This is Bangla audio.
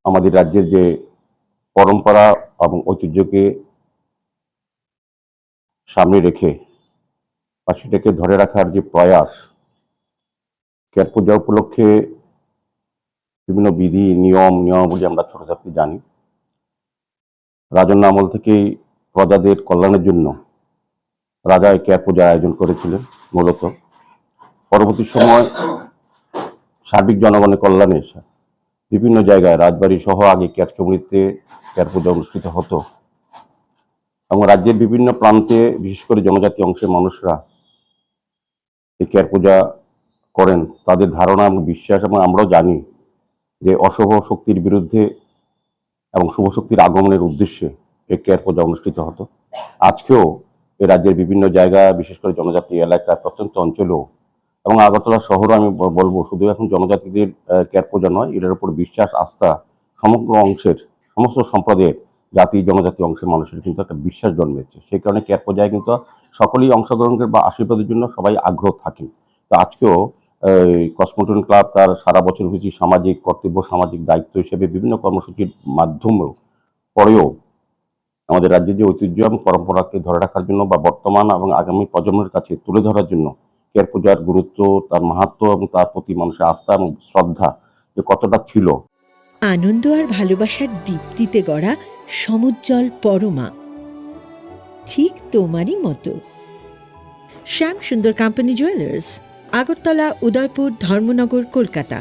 আমাদের রাজ্যের যে পরম্পরা এবং ঐতিহ্যকে সামনে রেখে বা সেটাকে ধরে রাখার যে প্রয়াস, কেয়ার পূজা উপলক্ষে বিভিন্ন বিধি নিয়মাবলী আমরা ছোট থাকতে জানি। রাজন্য আমল থেকেই প্রজাদের কল্যাণের জন্য রাজা এই কেয়ার পূজার আয়োজন করেছিলেন। মূলত পরবর্তী সময় সার্বিক জনগণের কল্যাণে বিভিন্ন জায়গায় রাজবাড়ি সহ আগে কেয়ারচৌমুড়িতে কেয়ার পূজা অনুষ্ঠিত হতো এবং রাজ্যের বিভিন্ন প্রান্তে বিশেষ করে জনজাতি অংশের মানুষরা এই কেয়ার পূজা করেন। তাদের ধারণা এবং বিশ্বাস, এবং আমরাও জানি যে অশুভ শক্তির বিরুদ্ধে এবং শুভ শক্তির আগমনের উদ্দেশ্যে এই কেয়ার পূজা অনুষ্ঠিত হতো। আজকেও এই রাজ্যের বিভিন্ন জায়গায়, বিশেষ করে জনজাতি এলাকায়, প্রত্যন্ত অঞ্চলেও এবং আগরতলা শহরও আমি বলবো, শুধু এখন জনজাতিদের কেয়ার পূজা নয়, এটার উপর বিশ্বাস, আস্থা সমগ্র অংশের, সমস্ত সম্প্রদায়ের, জাতি জনজাতি অংশের মানুষের কিন্তু একটা বিশ্বাস জন্মেছে। সেই কারণে কেয়ার পূজায় কিন্তু সকলেই অংশগ্রহণ করে বা আশীর্বাদের জন্য সবাই আগ্রহ থাকেন। তো আজকেও কসমোটন ক্লাব তার সারা বছর হয়েছে সামাজিক কর্তব্য, সামাজিক দায়িত্ব হিসেবে বিভিন্ন কর্মসূচির মাধ্যমেও পরেও আমাদের রাজ্যের যে ঐতিহ্য এবং পরম্পরাকে ধরে রাখার জন্য বা বর্তমান এবং আগামী প্রজন্মের কাছে তুলে ধরার জন্য কেয়ার পূজার গুরুত্ব, তার মাহাত্ম্য এবং তার প্রতি মানুষের আস্থা এবং শ্রদ্ধা যে কতটা ছিল। আনন্দ আর ভালোবাসার দীপ্তিতে গড়া সমুজ্জ্বল পরমা, ঠিক তোমারই মতো। শ্যাম সুন্দর কোম্পানি জুয়েলার্স, আগরতলা, উদয়পুর, ধর্মনগর, কলকাতা।